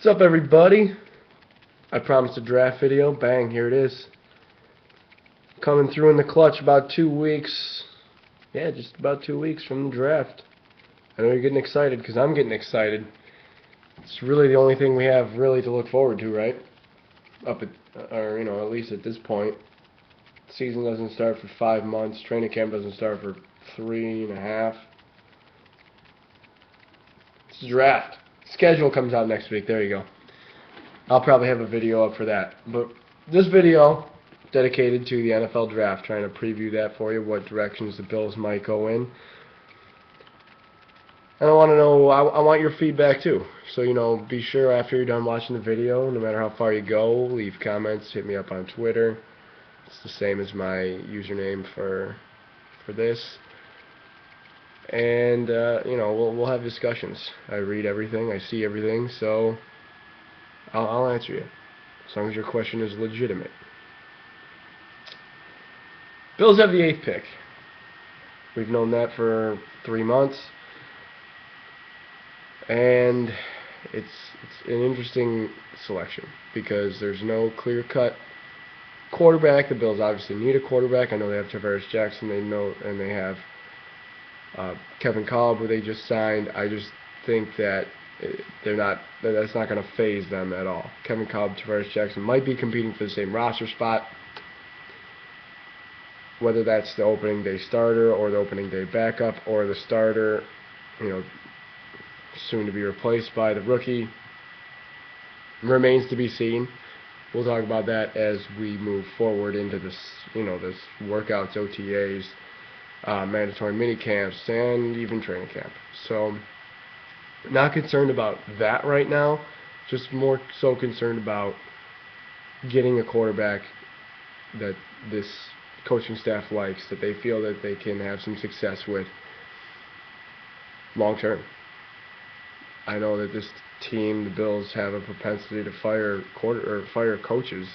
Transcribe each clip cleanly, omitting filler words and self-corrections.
What's up, everybody? I promised a draft video. Bang, here it is. Coming through in the clutch about 2 weeks. Yeah, just about 2 weeks from the draft. I know you're getting excited because I'm getting excited. It's really the only thing we have really to look forward to, right? At least at this point. Season doesn't start for 5 months. Training camp doesn't start for 3.5. It's the draft. Schedule comes out next week. There you go. I'll probably have a video up for that. But this video, dedicated to the NFL draft, trying to preview that for you, what directions the Bills might go in. And I want to know, I want your feedback too. So, be sure after you're done watching the video, no matter how far you go, leave comments, hit me up on Twitter. It's the same as my username for this. And, we'll have discussions. I read everything, I see everything, so I'll answer you, as long as your question is legitimate. Bills have the 8th pick. We've known that for 3 months. And it's an interesting selection because there's no clear-cut quarterback. The Bills obviously need a quarterback. I know they have Tavares Jackson. They have Kevin Kolb, who they just signed. I just think that that's not going to phase them at all. Kevin Kolb, Tavares Jackson might be competing for the same roster spot. Whether that's the opening day starter or the opening day backup or the starter, soon to be replaced by the rookie, remains to be seen. We'll talk about that as we move forward into this, this workouts, OTAs, mandatory mini camps, and even training camp. So, not concerned about that right now. Just more so concerned about getting a quarterback that this coaching staff likes, that they feel that they can have some success with long term. I know that this team, the Bills, have a propensity to fire coaches.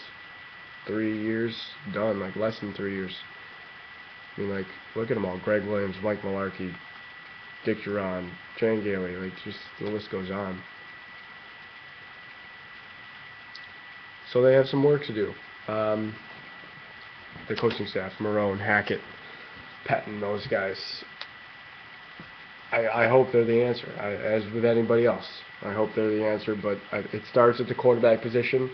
3 years done, like less than 3 years. I mean, look at them all: Greg Williams, Mike Mularkey, Dick Duran, Jan Gailey. Just the list goes on. So they have some work to do. The coaching staff, Marone, Hackett, Patton, those guys. I hope they're the answer, as with anybody else. I hope they're the answer, but it starts at the quarterback position.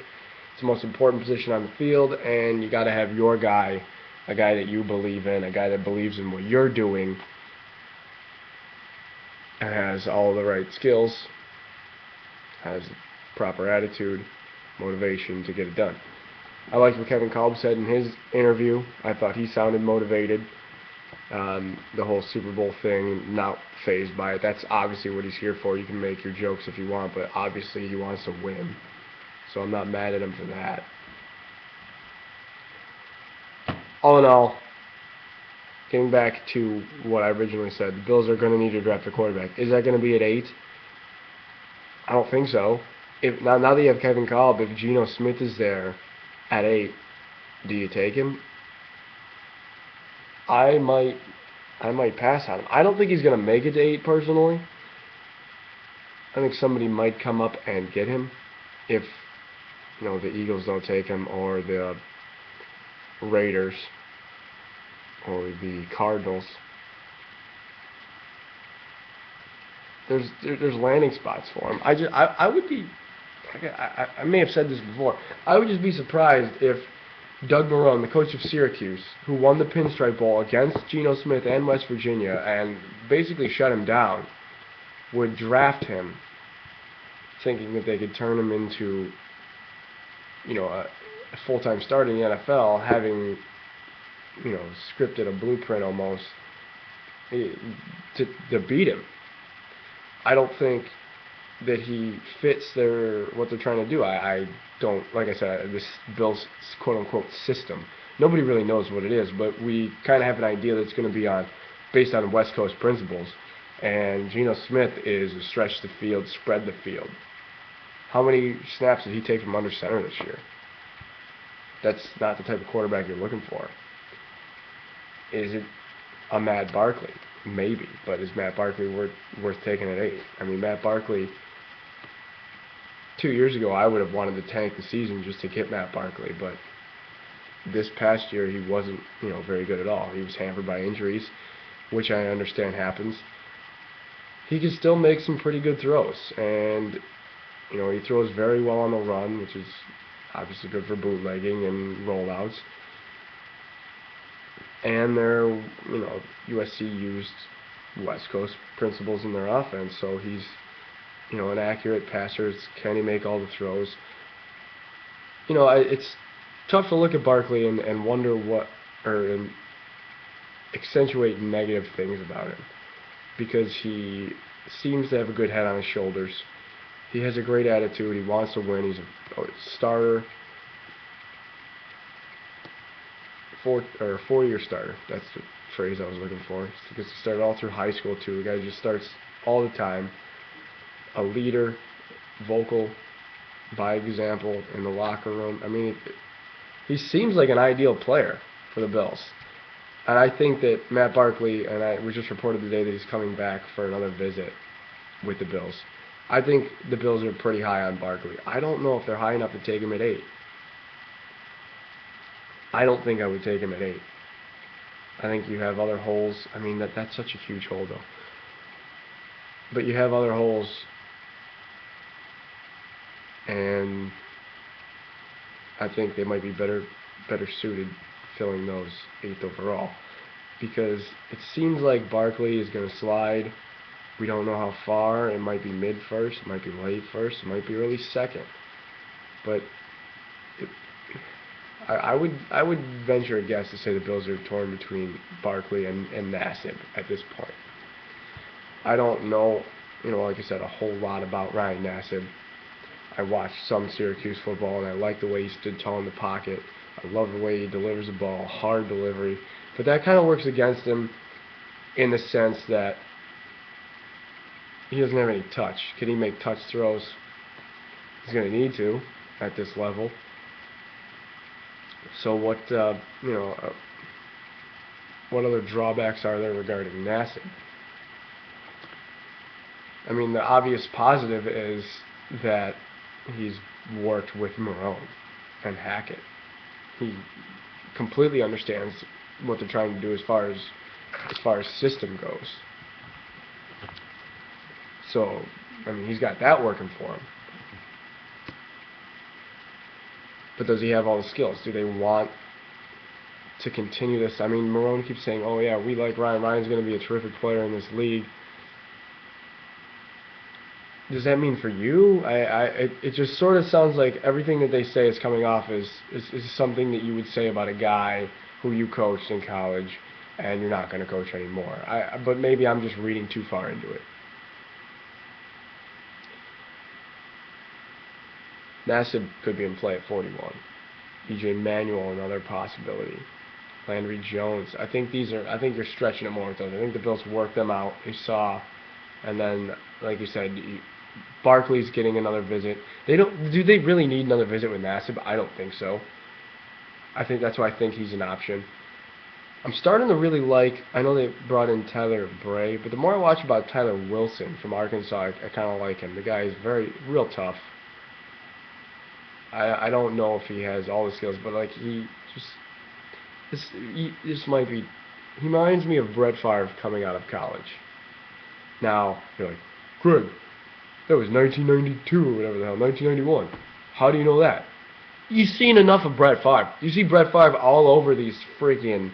It's the most important position on the field, and you got to have your guy, a guy that you believe in, a guy that believes in what you're doing, and has all the right skills, has the proper attitude, motivation to get it done. I liked what Kevin Kolb said in his interview. I thought he sounded motivated. The whole Super Bowl thing, not fazed by it. That's obviously what he's here for. You can make your jokes if you want, but obviously he wants to win. So I'm not mad at him for that. All in all, getting back to what I originally said, the Bills are going to need to draft a quarterback. Is that going to be at 8? I don't think so. Now that you have Kevin Kolb, if Geno Smith is there at 8, do you take him? I might pass on him. I don't think he's going to make it to 8 personally. I think somebody might come up and get him if the Eagles don't take him, or the Raiders, or the Cardinals. There's landing spots for him. I would be. I may have said this before. I would just be surprised if Doug Marone, the coach of Syracuse, who won the Pinstripe Bowl against Geno Smith and West Virginia and basically shut him down, would draft him thinking that they could turn him into, a full-time starter in the NFL, having, scripted a blueprint almost to beat him. I don't think that he fits what they're trying to do. I don't, like I said, this Bills quote-unquote system. Nobody really knows what it is, but we kind of have an idea that it's going to be based on West Coast principles. And Geno Smith is stretch the field, spread the field. How many snaps did he take from under center this year? That's not the type of quarterback you're looking for. Is it a Matt Barkley? Maybe, but is Matt Barkley worth taking at 8? I mean, Matt Barkley 2 years ago, I would have wanted to tank the season just to get Matt Barkley, but this past year he wasn't, very good at all. He was hampered by injuries, which I understand happens. He can still make some pretty good throws, and he throws very well on the run, which is obviously good for bootlegging and rollouts. And USC used West Coast principles in their offense, so he's, an accurate passer. Can he make all the throws? It's tough to look at Barkley and wonder and accentuate negative things about him, because he seems to have a good head on his shoulders. He has a great attitude. He wants to win. He's a starter, four-year starter. That's the phrase I was looking for. Because he started all through high school too. The guy just starts all the time. A leader, vocal, by example in the locker room. I mean, he seems like an ideal player for the Bills. And I think that Matt Barkley, and it was just reported today that he's coming back for another visit with the Bills. I think the Bills are pretty high on Barkley. I don't know if they're high enough to take him at 8. I don't think I would take him at 8. I think you have other holes. I mean, that's such a huge hole, though. But you have other holes, and I think they might be better suited filling those 8th overall, because it seems like Barkley is going to slide. We don't know how far. It might be mid-first, it might be late first, it might be early second. But I would venture a guess to say the Bills are torn between Barkley and Nassib at this point. I don't know, like I said, a whole lot about Ryan Nassib. I watched some Syracuse football, and I like the way he stood tall in the pocket. I love the way he delivers the ball, hard delivery. But that kind of works against him in the sense that he doesn't have any touch. Can he make touch throws? He's going to need to at this level. So what other drawbacks are there regarding Nassib? I mean, the obvious positive is that he's worked with Marone and Hackett. He completely understands what they're trying to do as far as system goes. So, I mean, he's got that working for him. But does he have all the skills? Do they want to continue this? I mean, Marone keeps saying, oh yeah, we like Ryan. Ryan's going to be a terrific player in this league. Does that mean for you? It just sort of sounds like everything that they say is coming off is something that you would say about a guy who you coached in college and you're not going to coach anymore. But maybe I'm just reading too far into it. Nassib could be in play at 41. E.J. Manuel, another possibility. Landry Jones. I think you're stretching it more with those. I think the Bills worked them out. They saw, and then, like you said, Barkley's getting another visit. Do they really need another visit with Nassib? I don't think so. That's why I think he's an option. I'm starting to really like, I know they brought in Tyler Bray, but the more I watch about Tyler Wilson from Arkansas, I kind of like him. The guy is real tough. I don't know if he has all the skills, but like he reminds me of Brett Favre coming out of college. Now, you're like, Greg, that was 1992 or whatever the hell, 1991. How do you know that? You've seen enough of Brett Favre. You see Brett Favre all over these freaking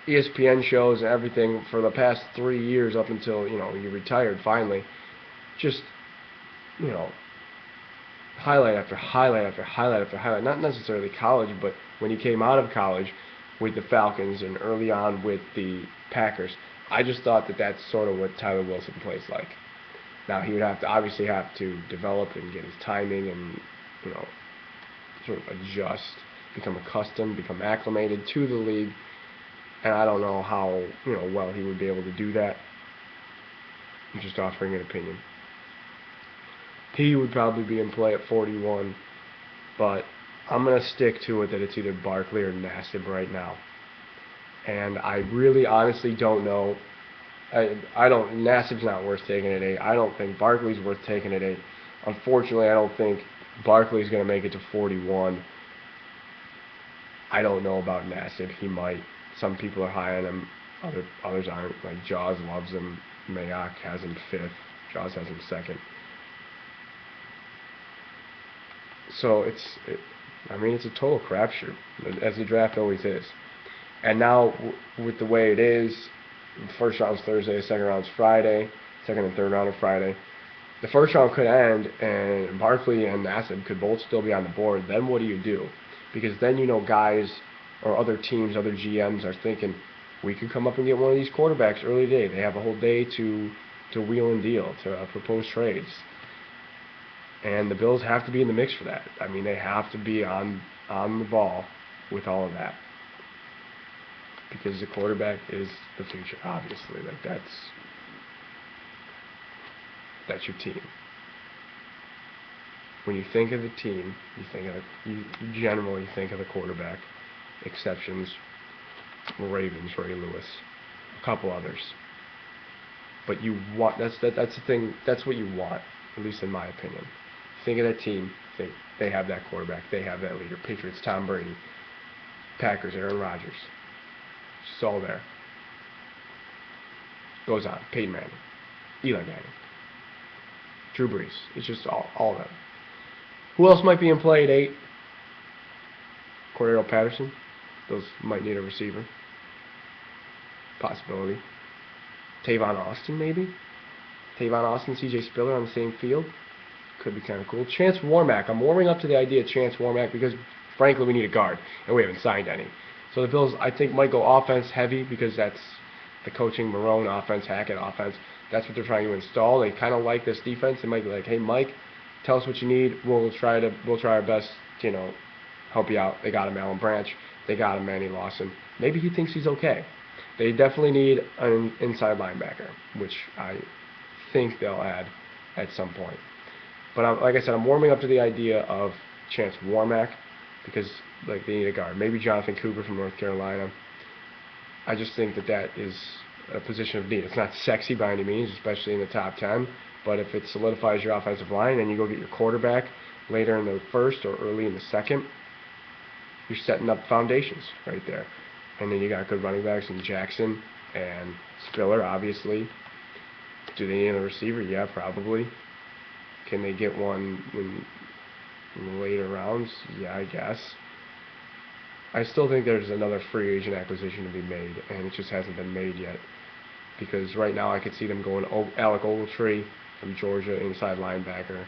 ESPN shows and everything for the past 3 years up until, he retired finally. Just, highlight after highlight after highlight after highlight. Not necessarily college, but when he came out of college with the Falcons and early on with the Packers, I just thought that that's sort of what Tyler Wilson plays like. Now, he would obviously have to develop and get his timing and, sort of adjust, become accustomed, become acclimated to the league. And I don't know how, well he would be able to do that. I'm just offering an opinion. He would probably be in play at 41, but I'm going to stick to it that it's either Barkley or Nassib right now. And I really honestly don't know. Nassib's not worth taking at 8. I don't think Barkley's worth taking at 8. Unfortunately, I don't think Barkley's going to make it to 41. I don't know about Nassib. He might. Some people are high on him. Others aren't. Like Jaws loves him. Mayock has him 5th. Jaws has him 2nd. So I mean, it's a total crapshoot, as the draft always is. And now, with the way it is, the first round's Thursday, the second round's Friday, second and third round are Friday. The first round could end, and Barkley and Nassib could both still be on the board. Then what do you do? Because then guys or other teams, other GMs are thinking, we could come up and get one of these quarterbacks early day. They have a whole day to wheel and deal, to propose trades. And the Bills have to be in the mix for that. I mean, they have to be on the ball with all of that. Because the quarterback is the future, obviously. Like that's your team. When you think of the team, you generally think of the quarterback. Exceptions: Ravens, Ray Lewis, a couple others. But you want that's the thing. That's what you want, at least in my opinion. Think of that team. Think they have that quarterback. They have that leader. Patriots: Tom Brady. Packers: Aaron Rodgers. It's all there. Goes on. Peyton Manning, Eli Manning, Drew Brees. It's just all of them. Who else might be in play at 8? Cordero Patterson. Those might need a receiver. Possibility. Tavon Austin, maybe. Tavon Austin, C.J. Spiller on the same field. Could be kind of cool. Chance Warmack. I'm warming up to the idea of Chance Warmack because, frankly, we need a guard, and we haven't signed any. So the Bills, I think, might go offense heavy because that's the coaching Marone offense, Hackett offense. That's what they're trying to install. They kind of like this defense. They might be like, hey, Mike, tell us what you need. We'll try our best to, help you out. They got him Alan Branch. They got him Manny Lawson. Maybe he thinks he's okay. They definitely need an inside linebacker, which I think they'll add at some point. But like I said, I'm warming up to the idea of Chance Warmack because they need a guard. Maybe Jonathan Cooper from North Carolina. I just think that is a position of need. It's not sexy by any means, especially in the top 10. But if it solidifies your offensive line and you go get your quarterback later in the first or early in the second, you're setting up foundations right there. And then you got good running backs in Jackson and Spiller, obviously. Do they need a receiver? Yeah, probably. Can they get one in the later rounds? Yeah, I guess. I still think there's another free agent acquisition to be made, and it just hasn't been made yet. Because right now I could see them going Alec Ogletree from Georgia, inside linebacker.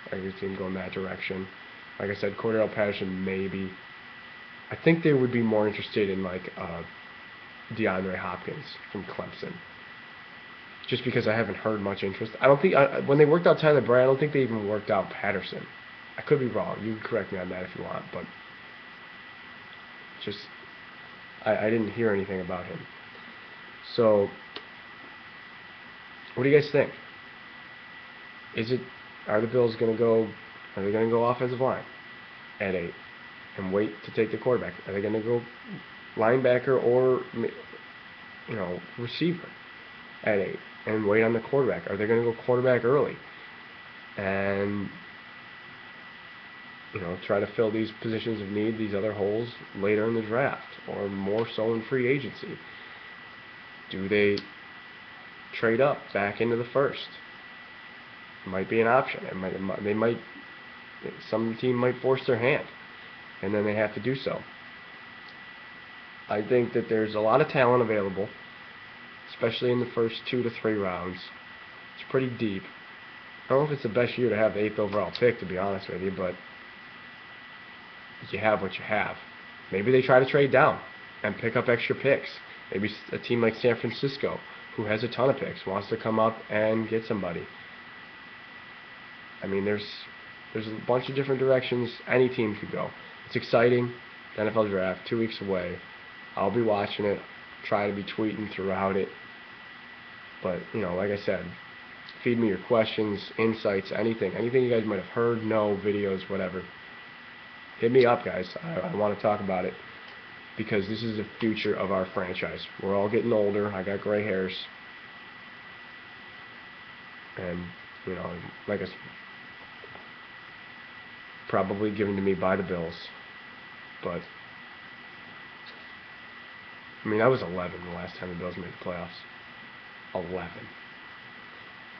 I could see them going that direction. Like I said, Cordero Patterson, maybe. I think they would be more interested in DeAndre Hopkins from Clemson. Just because I haven't heard much interest. I don't think when they worked out Tyler Bray, I don't think they even worked out Patterson. I could be wrong. You can correct me on that if you want, but just I didn't hear anything about him. So, what do you guys think? Are the Bills going to go? Are they going to go offensive line at 8 and wait to take the quarterback? Are they going to go linebacker or receiver at 8 and wait on the quarterback? Are they going to go quarterback early and try to fill these positions of need, these other holes later in the draft, or more so in free agency? Do they trade up back into the first? It might be an option. Some team might force their hand, and then they have to do so. I think that there's a lot of talent available, especially in the first 2 to 3 rounds. It's pretty deep. I don't know if it's the best year to have the 8th overall pick, to be honest with you, but you have what you have. Maybe they try to trade down and pick up extra picks. Maybe a team like San Francisco, who has a ton of picks, wants to come up and get somebody. I mean, there's a bunch of different directions any team could go. It's exciting. The NFL draft, 2 weeks away. I'll be watching it, try to be tweeting throughout it. But, like I said, feed me your questions, insights, anything you guys might have heard, know, videos, whatever. Hit me up, guys. I want to talk about it because this is the future of our franchise. We're all getting older. I got gray hairs. And, probably given to me by the Bills. But I mean, I was 11 the last time the Bills made the playoffs. 11.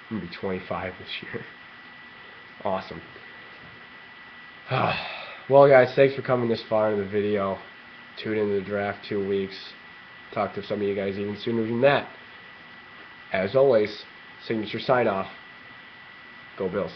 I'm gonna be 25 this year. Awesome. Well, guys, thanks for coming this far into the video. Tune into the draft 2 weeks. Talk to some of you guys even sooner than that. As always, signature sign off. Go Bills.